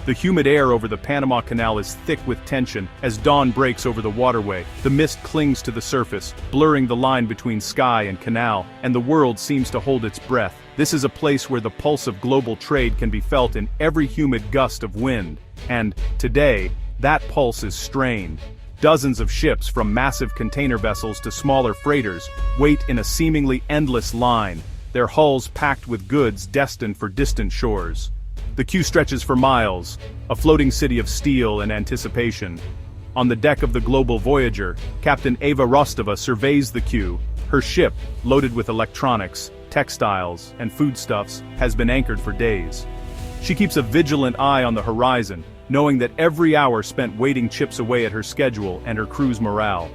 The humid air over the Panama Canal is thick with tension as dawn breaks over the waterway. The mist clings to the surface, blurring the line between sky and canal, and the world seems to hold its breath. This is a place where the pulse of global trade can be felt in every humid gust of wind. And, today, that pulse is strained. Dozens of ships, from massive container vessels to smaller freighters, wait in a seemingly endless line, their hulls packed with goods destined for distant shores. The queue stretches for miles, a floating city of steel and anticipation. On the deck of the Global Voyager, Captain Eva Rostova surveys the queue. Her ship, loaded with electronics, textiles, and foodstuffs, has been anchored for days. She keeps a vigilant eye on the horizon, knowing that every hour spent waiting chips away at her schedule and her crew's morale.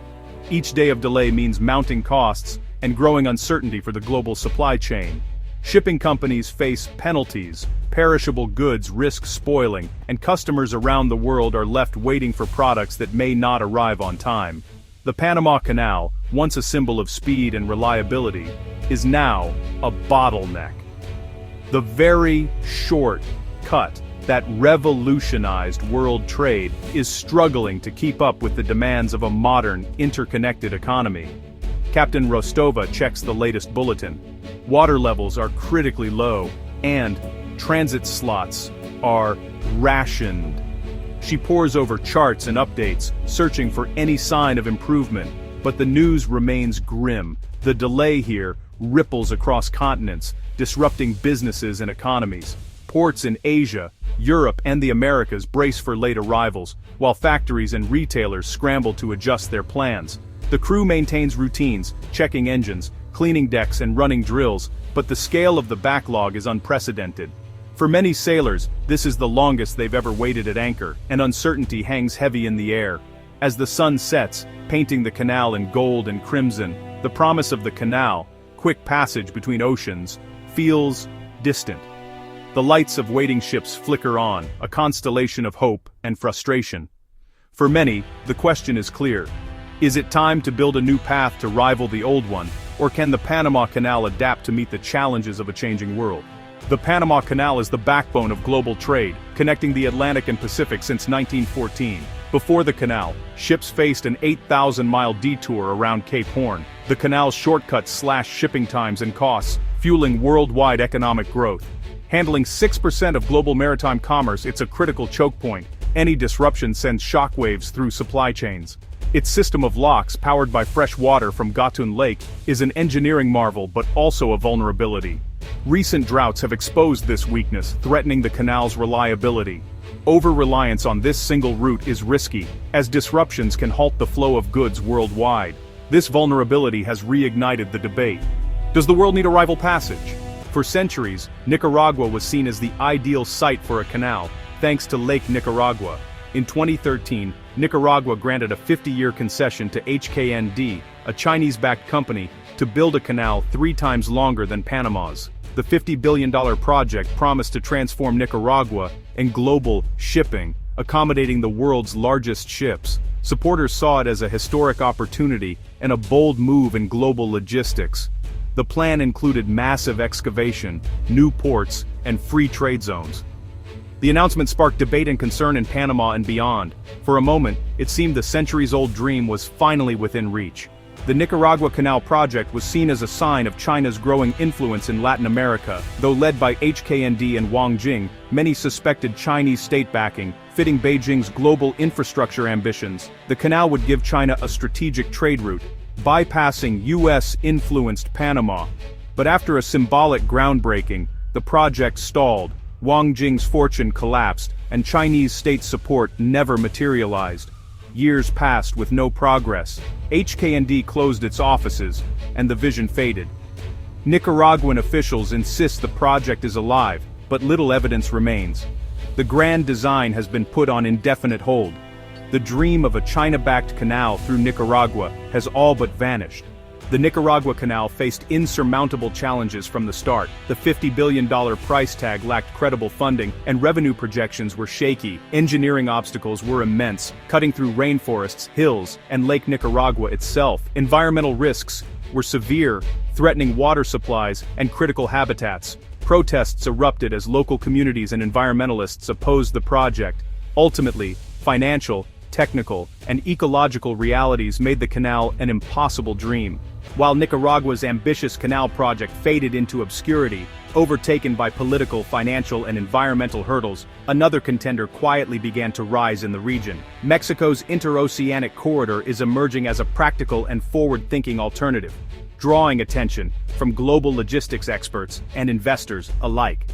Each day of delay means mounting costs and growing uncertainty for the global supply chain. Shipping companies face penalties, perishable goods risk spoiling, and customers around the world are left waiting for products that may not arrive on time. The Panama Canal, once a symbol of speed and reliability, is now a bottleneck. The very short cut that revolutionized world trade is struggling to keep up with the demands of a modern, interconnected economy. Captain Rostova checks the latest bulletin. Water levels are critically low, and transit slots are rationed. She pores over charts and updates, searching for any sign of improvement, but the news remains grim. The delay here ripples across continents, disrupting businesses and economies. Ports in Asia, Europe, and the Americas brace for late arrivals, while factories and retailers scramble to adjust their plans. The crew maintains routines, checking engines, cleaning decks, and running drills, but the scale of the backlog is unprecedented. For many sailors, this is the longest they've ever waited at anchor, and uncertainty hangs heavy in the air. As the sun sets, painting the canal in gold and crimson, the promise of the canal, quick passage between oceans, feels distant. The lights of waiting ships flicker on, a constellation of hope and frustration. For many, the question is clear. Is it time to build a new path to rival the old one, or can the Panama Canal adapt to meet the challenges of a changing world? The Panama Canal is the backbone of global trade, connecting the Atlantic and Pacific since 1914. Before the canal, ships faced an 8,000-mile detour around Cape Horn. The canal's shortcuts slashed shipping times and costs, fueling worldwide economic growth. Handling 6% of global maritime commerce, it's a critical choke point. Any disruption sends shockwaves through supply chains. Its system of locks, powered by fresh water from Gatun Lake, is an engineering marvel but also a vulnerability. Recent droughts have exposed this weakness, threatening the canal's reliability. Over-reliance on this single route is risky, as disruptions can halt the flow of goods worldwide. This vulnerability has reignited the debate. Does the world need a rival passage? For centuries, Nicaragua was seen as the ideal site for a canal, thanks to Lake Nicaragua. In 2013, Nicaragua granted a 50-year concession to HKND, a Chinese-backed company, to build a canal 3 times longer than Panama's. The $50 billion project promised to transform Nicaragua and global shipping, accommodating the world's largest ships. Supporters saw it as a historic opportunity and a bold move in global logistics. The plan included massive excavation, new ports, and free trade zones. The announcement sparked debate and concern in Panama and beyond. For a moment, it seemed the centuries-old dream was finally within reach. The Nicaragua Canal project was seen as a sign of China's growing influence in Latin America. Though led by HKND and Wang Jing, many suspected Chinese state backing, fitting Beijing's global infrastructure ambitions. The canal would give China a strategic trade route, bypassing US-influenced Panama. But after a symbolic groundbreaking, the project stalled. Wang Jing's fortune collapsed, and Chinese state support never materialized. Years passed with no progress. HKND closed its offices, and the vision faded. Nicaraguan officials insist the project is alive, but little evidence remains. The grand design has been put on indefinite hold. The dream of a China-backed canal through Nicaragua has all but vanished. The Nicaragua Canal faced insurmountable challenges from the start. The $50 billion price tag lacked credible funding, and revenue projections were shaky. Engineering obstacles were immense, cutting through rainforests, hills, and Lake Nicaragua itself. Environmental risks were severe, threatening water supplies and critical habitats. Protests erupted as local communities and environmentalists opposed the project. Ultimately, financial, technical, and ecological realities made the canal an impossible dream. While Nicaragua's ambitious canal project faded into obscurity, overtaken by political, financial, and environmental hurdles, another contender quietly began to rise in the region. Mexico's interoceanic corridor is emerging as a practical and forward-thinking alternative, drawing attention from global logistics experts and investors alike.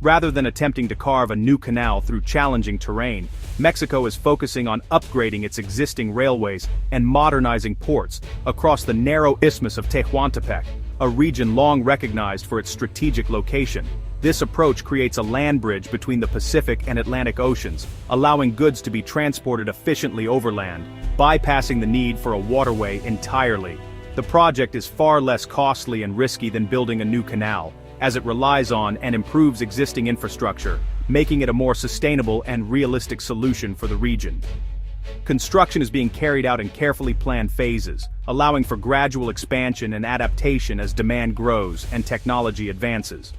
Rather than attempting to carve a new canal through challenging terrain, Mexico is focusing on upgrading its existing railways and modernizing ports across the narrow isthmus of Tehuantepec, a region long recognized for its strategic location. This approach creates a land bridge between the Pacific and Atlantic Oceans, allowing goods to be transported efficiently overland, bypassing the need for a waterway entirely. The project is far less costly and risky than building a new canal, as it relies on and improves existing infrastructure, making it a more sustainable and realistic solution for the region. Construction is being carried out in carefully planned phases, allowing for gradual expansion and adaptation as demand grows and technology advances.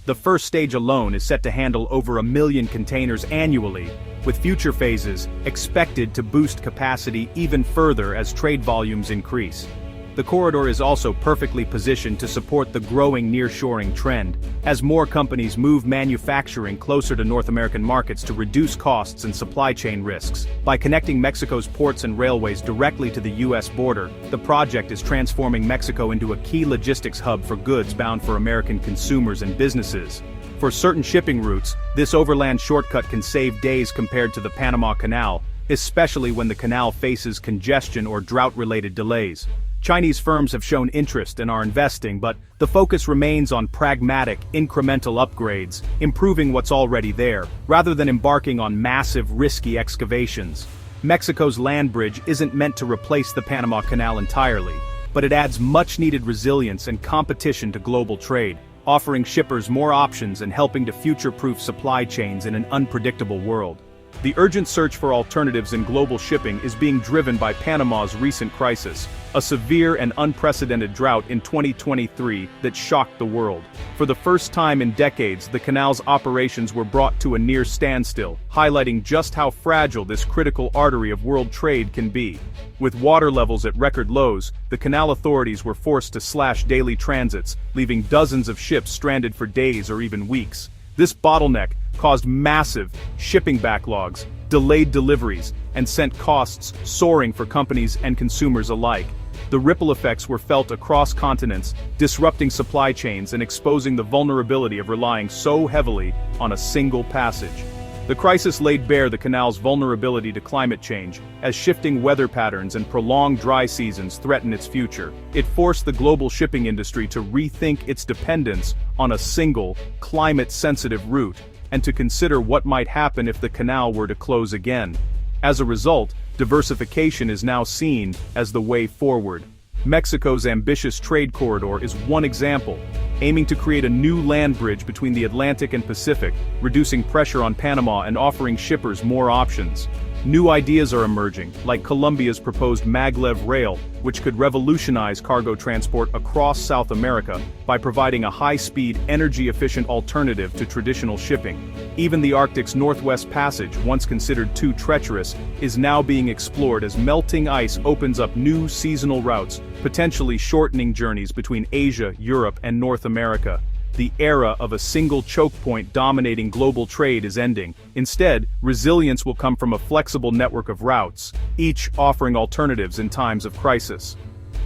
The first stage alone is set to handle over 1 million containers annually, with future phases expected to boost capacity even further as trade volumes increase. The corridor is also perfectly positioned to support the growing nearshoring trend, as more companies move manufacturing closer to North American markets to reduce costs and supply chain risks. By connecting Mexico's ports and railways directly to the U.S. border, the project is transforming Mexico into a key logistics hub for goods bound for American consumers and businesses. For certain shipping routes, this overland shortcut can save days compared to the Panama Canal, especially when the canal faces congestion or drought-related delays. Chinese firms have shown interest and are investing, but the focus remains on pragmatic, incremental upgrades, improving what's already there, rather than embarking on massive, risky excavations. Mexico's land bridge isn't meant to replace the Panama Canal entirely, but it adds much-needed resilience and competition to global trade, offering shippers more options and helping to future-proof supply chains in an unpredictable world. The urgent search for alternatives in global shipping is being driven by Panama's recent crisis, a severe and unprecedented drought in 2023 that shocked the world. For the first time in decades, the canal's operations were brought to a near standstill, highlighting just how fragile this critical artery of world trade can be. With water levels at record lows, the canal authorities were forced to slash daily transits, leaving dozens of ships stranded for days or even weeks. This bottleneck caused massive shipping backlogs, delayed deliveries, and sent costs soaring for companies and consumers alike. The ripple effects were felt across continents, disrupting supply chains and exposing the vulnerability of relying so heavily on a single passage. The crisis laid bare the canal's vulnerability to climate change, as shifting weather patterns and prolonged dry seasons threaten its future. It forced the global shipping industry to rethink its dependence on a single, climate-sensitive route, and to consider what might happen if the canal were to close again. As a result, diversification is now seen as the way forward. Mexico's ambitious trade corridor is one example, aiming to create a new land bridge between the Atlantic and Pacific, reducing pressure on Panama and offering shippers more options. New ideas are emerging, like Colombia's proposed maglev rail, which could revolutionize cargo transport across South America by providing a high-speed, energy-efficient alternative to traditional shipping. Even the Arctic's Northwest Passage, once considered too treacherous, is now being explored as melting ice opens up new seasonal routes, potentially shortening journeys between Asia, Europe, and North America. The era of a single choke point dominating global trade is ending. Instead, resilience will come from a flexible network of routes, each offering alternatives in times of crisis.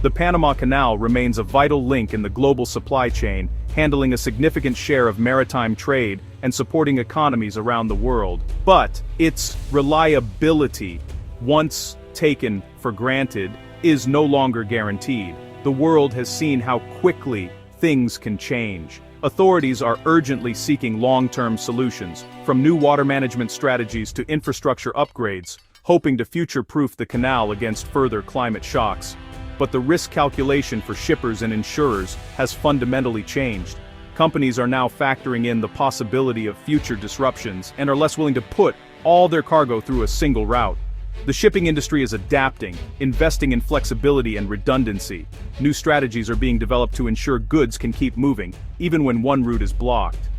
The Panama Canal remains a vital link in the global supply chain, handling a significant share of maritime trade and supporting economies around the world. But its reliability, once taken for granted, is no longer guaranteed. The world has seen how quickly things can change. Authorities are urgently seeking long-term solutions, from new water management strategies to infrastructure upgrades, hoping to future-proof the canal against further climate shocks. But the risk calculation for shippers and insurers has fundamentally changed. Companies are now factoring in the possibility of future disruptions and are less willing to put all their cargo through a single route. The shipping industry is adapting, investing in flexibility and redundancy. New strategies are being developed to ensure goods can keep moving, even when one route is blocked.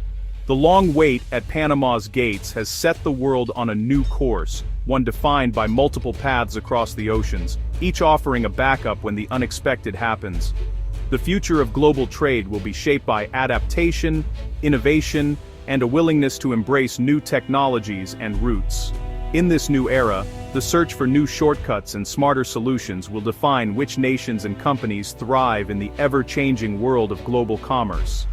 The long wait at Panama's gates has set the world on a new course, one defined by multiple paths across the oceans, each offering a backup when the unexpected happens. The future of global trade will be shaped by adaptation, innovation, and a willingness to embrace new technologies and routes. In this new era, the search for new shortcuts and smarter solutions will define which nations and companies thrive in the ever-changing world of global commerce.